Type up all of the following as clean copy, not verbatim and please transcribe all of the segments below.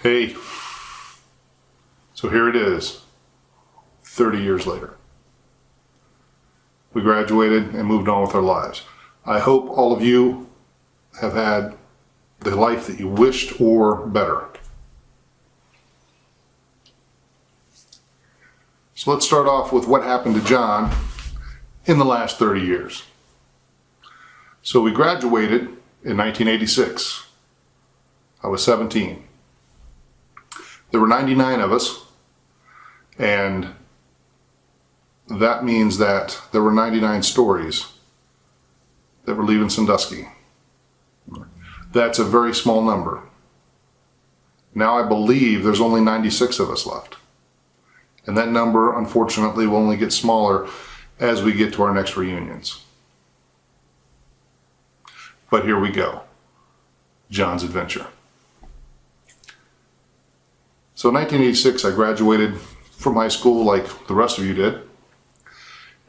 Hey, so here it is, 30 years later. We graduated and moved on with our lives. I hope all of you have had the life that you wished or better. So let's start off with what happened to John in the last 30 years. So we graduated in 1986. I was 17. There were 99 of us, and that means that there were 99 stories that were leaving Sandusky. That's a very small number. Now I believe there's only 96 of us left. And that number, unfortunately, will only get smaller as we get to our next reunions. But here we go. John's adventure. So in 1986, I graduated from high school like the rest of you did.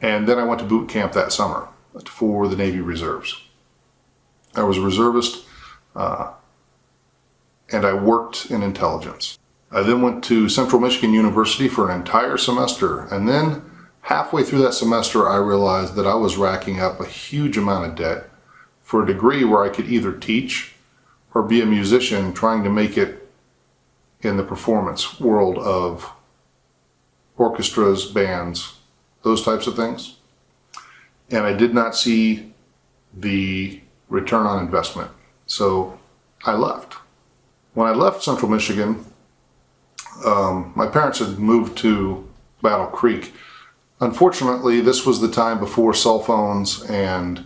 And then I went to boot camp that summer for the Navy Reserves. I was a reservist, and I worked in intelligence. I then went to Central Michigan University for an entire semester, and then halfway through that semester I realized that I was racking up a huge amount of debt for a degree where I could either teach or be a musician trying to make it in the performance world of orchestras, bands, those types of things. And I did not see the return on investment. So I left. When I left Central Michigan, my parents had moved to Battle Creek. Unfortunately, this was the time before cell phones and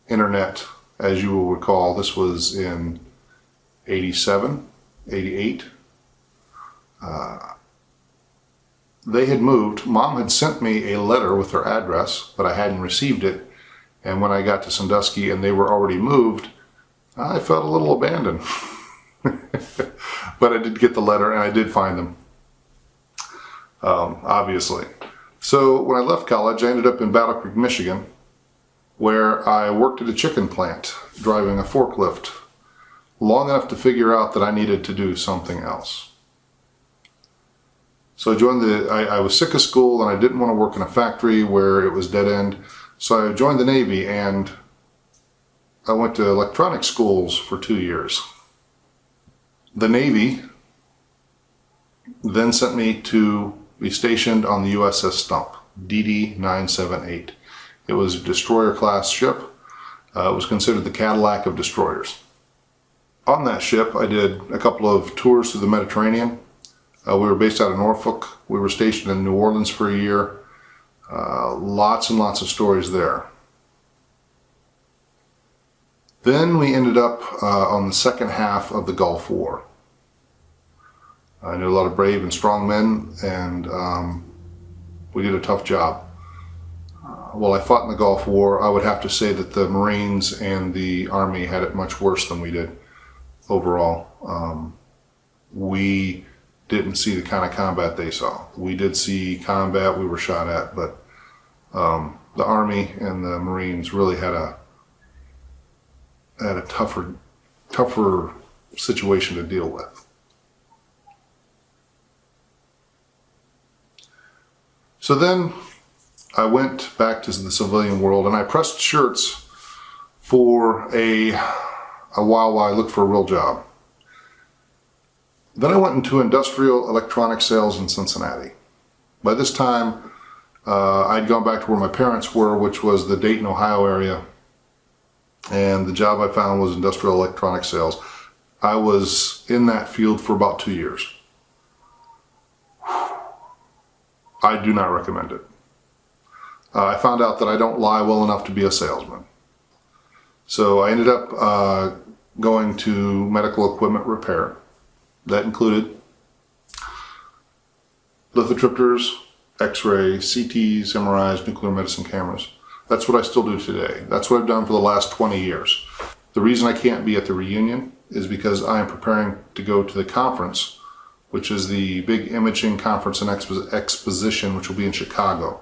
internet, as you will recall. This was in 87, 88. They had moved. Mom had sent me a letter with her address, but I hadn't received it. And when I got to Sandusky and they were already moved, I felt a little abandoned. But I did get the letter and I did find them, obviously. So when I left college, I ended up in Battle Creek, Michigan, where I worked at a chicken plant, driving a forklift, long enough to figure out that I needed to do something else. So I was sick of school and I didn't want to work in a factory where it was dead end. So I joined the Navy and I went to electronic schools for 2 years. The Navy then sent me to be stationed on the USS Stump, DD-978. It was a destroyer class ship. It was considered the Cadillac of destroyers. On that ship, I did a couple of tours through the Mediterranean. We were based out of Norfolk. We were stationed in New Orleans for a year. Lots and lots of stories there. Then we ended up on the second half of the Gulf War. I knew a lot of brave and strong men, and we did a tough job. While I fought in the Gulf War, I would have to say that the Marines and the Army had it much worse than we did overall. We didn't see the kind of combat they saw. We did see combat, we were shot at, but the Army and the Marines really had a tougher situation to deal with. So then I went back to the civilian world and I pressed shirts for a while I looked for a real job. Then I went into industrial electronic sales in Cincinnati. By this time, I'd gone back to where my parents were, which was the Dayton, Ohio area. And the job I found was industrial electronic sales. I was in that field for about 2 years. I do not recommend it. I found out that I don't lie well enough to be a salesman. So I ended up going to medical equipment repair. That included lithotripters, x-ray, CTs, MRIs, nuclear medicine cameras. That's what I still do today. That's what I've done for the last 20 years. The reason I can't be at the reunion is because I am preparing to go to the conference, which is the big imaging conference and exposition, which will be in Chicago.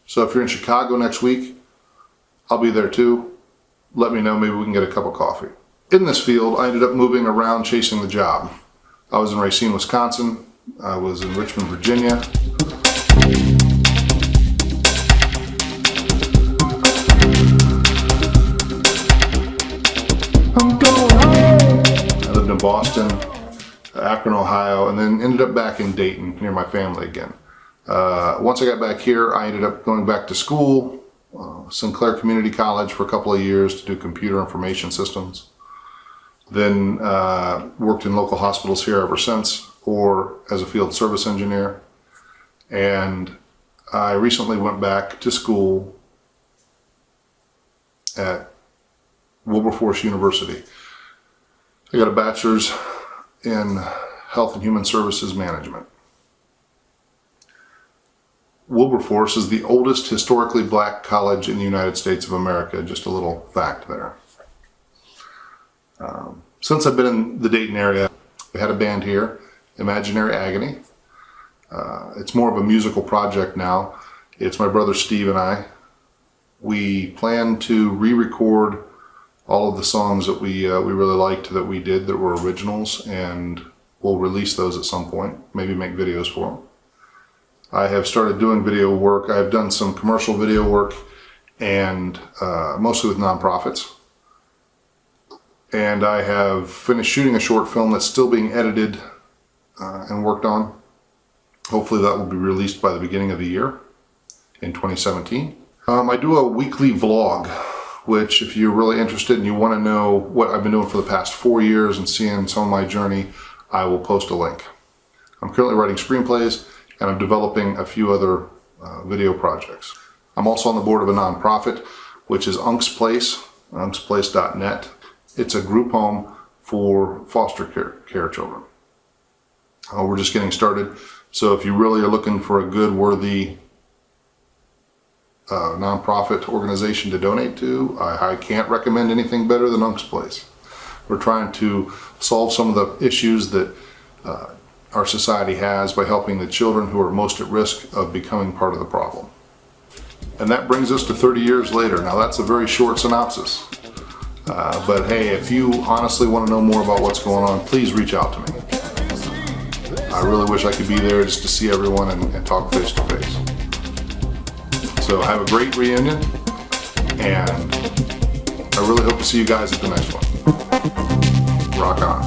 So if you're in Chicago next week, I'll be there too. Let me know, maybe we can get a cup of coffee. In this field, I ended up moving around chasing the job. I was in Racine, Wisconsin. I was in Richmond, Virginia. I'm going home. I lived in Boston, Akron, Ohio, and then ended up back in Dayton near my family again. Once I got back here, I ended up going back to school, Sinclair Community College for a couple of years to do computer information systems. Then worked in local hospitals here ever since, or as a field service engineer. And I recently went back to school at Wilberforce University. I got a bachelor's in Health and Human Services Management. Wilberforce is the oldest historically black college in the United States of America. Just a little fact there. Since I've been in the Dayton area, we had a band here, Imaginary Agony. It's more of a musical project now. It's my brother Steve and I. We plan to re-record all of the songs that we really liked that we did that were originals, and we'll release those at some point, maybe make videos for them. I have started doing video work. I've done some commercial video work, and mostly with nonprofits. And I have finished shooting a short film that's still being edited and worked on. Hopefully that will be released by the beginning of the year in 2017. I do a weekly vlog, which if you're really interested and you want to know what I've been doing for the past 4 years and seeing some of my journey, I will post a link. I'm currently writing screenplays, and I'm developing a few other video projects. I'm also on the board of a nonprofit, which is Unc's Place, uncsplace.net. It's a group home for foster care children. We're just getting started, so if you really are looking for a good, worthy nonprofit organization to donate to, I can't recommend anything better than Unc's Place. We're trying to solve some of the issues that our society has by helping the children who are most at risk of becoming part of the problem. And that brings us to 30 years later. Now that's a very short synopsis. But hey, if you honestly want to know more about what's going on, please reach out to me. I really wish I could be there just to see everyone and talk face to face. So have a great reunion, and I really hope to see you guys at the next one. Rock on.